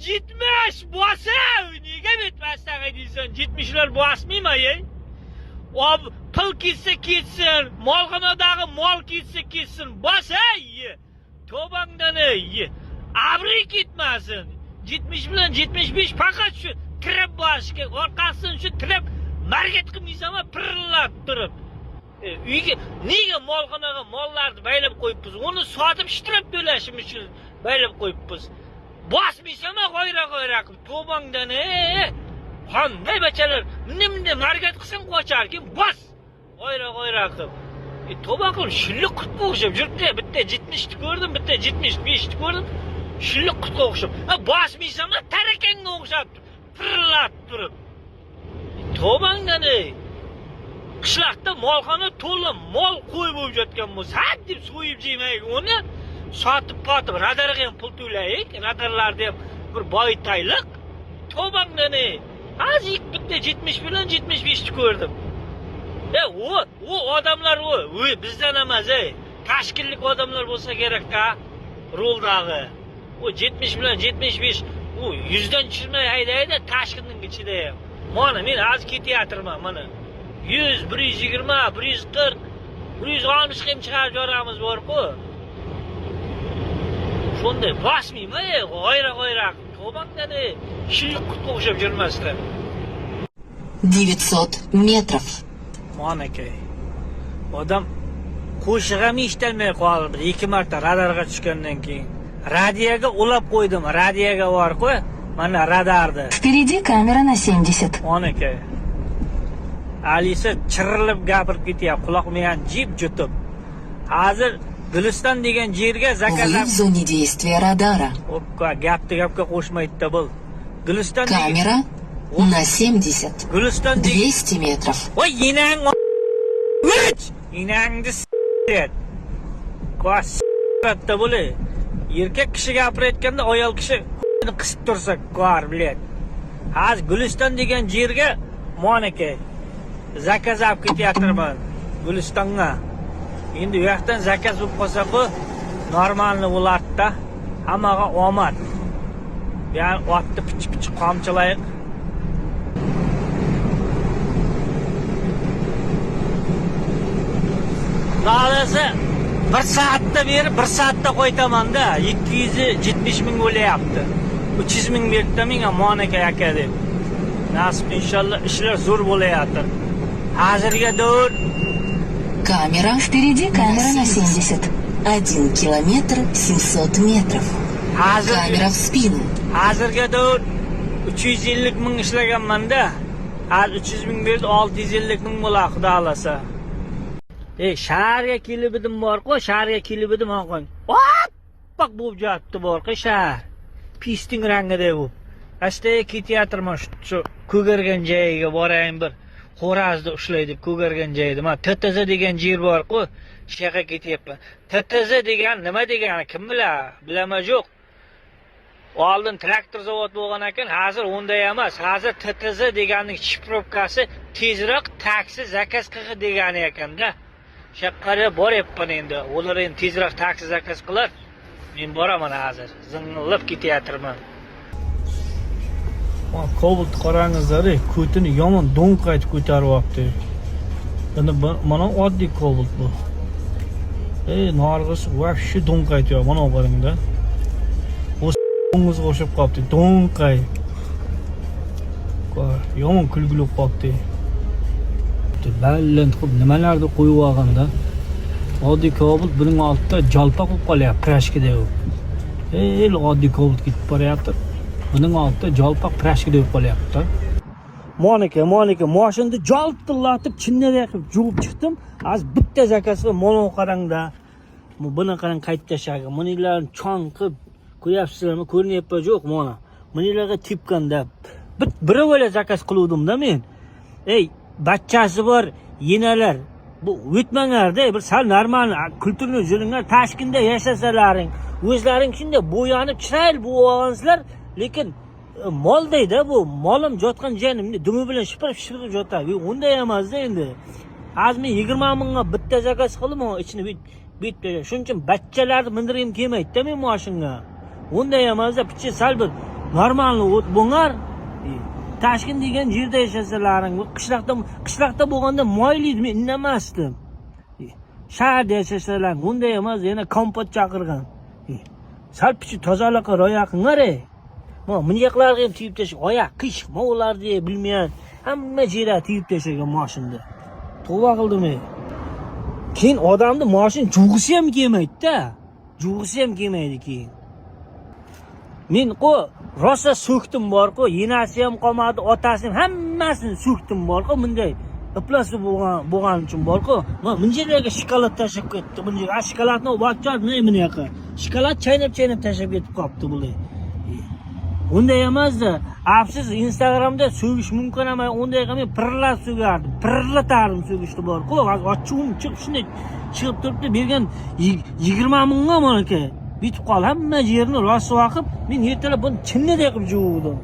70 bosa. Nega bitmasdan deysan? 70'lar bosmaymi ey? O pul ketsa ketsin, molxonadagi mol ketsa ketsin. Bosa ey. Tobangdan ey. Abri ketmasin. 70 bilan 75 faqat shu tirib bosishga, orqasidan shu tirib margat qilmaysanmi pirillab turib. Uyga nega molxonaga mollarni baylab qo'yibmiz? Uni sotib ishtirib to'lashimiz uchun baylab qo'yibmiz. Bosmaysanmi g'oyra qilib tobangdan qanday bachalar bunday margat qilsang qochar-ki, bos. G'oyra qilib. Toba qilib shilliq qutga o'xshab yuribdi. Bitta 70 ni ko'rdim, bitta 75 ni ko'rdim. Shilliq qutga o'xshab. Bosmaysanmi tarakanga o'xshab pirillab turib. Tobangdan qishloqda molxona to'la mol qo'y bo'lib yotgan bo'lsa, had deb so'yib yemaylik uni, sotib radarga ham pul to'laylik, radarlarni ham bir boyitaylik. Tobangdan hozir bitta 70 bilan 75 ni ko'rdim. O odamlar bizdan emas, tashkillik odamlar bo'lsa kerak-da, roldagi. O 70 bilan 75 u 100 dan tushirmay haydaydi tashkilning ichida ham. Mana men hozir ketyapman mana. 100, 120, 140, 160 ham chiqarib yoramiz bor-ku. Shunday bosmaymi, g'oyra. Tobangdan shilliq qutga o'xshab yurmasdan. 900 metrov. Mana aka. Odam qo'shig'i ham eshitilmay qoldi. 2 marta radarga tushgandan keyin. Radioga ulab qo'ydim, radioga bor-ku. Mana radarda. Впереди камера на 70. Mana aka. Alisa chirilib gapirib ketyapti, quloqni ham jib jutib. Hozir Guliston degan yerga zakaz. Вы в зоне действия радара. Opka, gapga qo'shmaydi-da bu. Guliston Камера на 70. Guliston 200 metrov. Voy yinang. Yinangni s***et. Qasbatda bo'li. Erkak kishi gapirayotganda ayol kishi qisib tursa, ko'r bilet. Hozir Guliston degan yerga monaka zakaz olib ketyapman. Gulistonga. Endi u yoqdan zakaz bo'lib qolsa bu normalni bo'lardi-da. Hammaga omad. Yani otni pichi qamchilaylik. Nalasa 1 soatda berib 1 soatda qo'ytaman-da. 270 ming bo'layapti. 300 ming berdi menga monaka aka deb. Nasib inshaalloh ishlar zo'r bo'layapti. Hozirga davr Камера. Впереди камера на 70. 1 километр 700 метров. Камера в спину. Hozirga davr 350 ming ishlaganman-da. Hozir 300 ming berdi, 650 ming bo'lar xudo xolasa. Shaharga kelib edim bor-ku, shaharga kelib edim oqon. Oppoq bo'lib yotibdi bor-ku shahar. Pisting rangida bu. Asta ketyapman shu ko'gargan joyiga borayin bir. Xo'razni ushlaydi ko'gargan joyda. Mana TTZ degan yer bor-ku, shu yoqqa ketyapman. TTZ degan nima degani kim bilar? Bilama yo'q. Oldin traktor zavod bo'lgan ekan, hozir unday emas. Hozir TTZ deganning shifrovkasi tezroq taksi zakaz qilg'i degani ekan-da. Shu yoqqa boryapman endi. Ular endi tezroq taksi zakaz qilar. Men boraman hozir. Zing'illab ketyapman. Cobalt qarangizlar, ko'tini yomon do'nqaytib ko'taryapti. Endi mana oddiy Cobalt bu. Narg'is вообще do'nqaytyapti, mana qarangda. O'zingizga o'xshab qolibdi, do'nqay. Yomon kulgili qolibdi. Ballant qilib nimalarni qo'yib olganda. Oddiy Cobalt buning oldida jalpa qilib qolyapti, prashkida u. Oddiy Cobalt ketib boryapti. Buning oldida jalpa prashka deb qolyapti. Monika, mashinani jaltillatib chinnada qilib juvib chiqdim. Hozir bitta zakasi molon qarangda. Buni qarang qaytib tashlagan. Bunilarni chong qilib ko'ryapsizlarmi? Ko'rinyapti yo'q mana. Bunilarga tepganda biri bo'la zakaz qiluvdim-da men. Bachchasi bor yenalar. Bu o'tmanglarda bir sal normal kulturni o'zinglar Toshkentda yashasalaring, o'zlaring shunday bo'yanib chiroyli bo'lib olgansizlar. Lekin mol deydi bu, molim jotgan joyini dumi bilan shipirib jotadi. Unday emas-da endi. Hozir men 20 mingga bitta zakaz qildim, ichini bitta. Shuning uchun bachchalarni mindirib kelmaydi-da men mashinga. Unday emas-da, picha sal bir normalni o't bo'ngar. Toshkent degan yerda yashasalaring, qishloqda bo'lganda moylaydi, men indamasdim. Shaharda yashasalaring, bunday emas, yana kompot chaqirgan. Sal pichi tozaliqqa rioya qilinglar. Minyaqlarga ham tiyib tashlash, oyoq qish, ularni bilmayan, hamma yerga tiyib tashlagan mashinada. Tavba qildim. Keyin odamni mashin jug'isi ham kelmaydi-da. Jug'isi ham kelmaydi keyin. Men rosa so'kdim bor-ku, yenasi ham qolmadi, otasi ham hammasini so'kdim bor-ku, bunday iplasi bo'lgan uchun bor-ku. Bunchalarga shokolad tashib ketdi. Buncha shokoladni vaqtlar nima yoqa. Shokolad chaynab tashib ketib qopti bular. Unday emas-da. Afsus Instagramda so'gish mumkin emas. Unday qilmay pirlat so'gardim. Pirlatardim so'gishni bor-ku. Ochuvim chiqib shunday chiqib turibdi. Bergan 20 mingga mana aka. Bitib qol, hamma yerni rostwa qilib, men ertalab buni chinnidek qilib juvdim.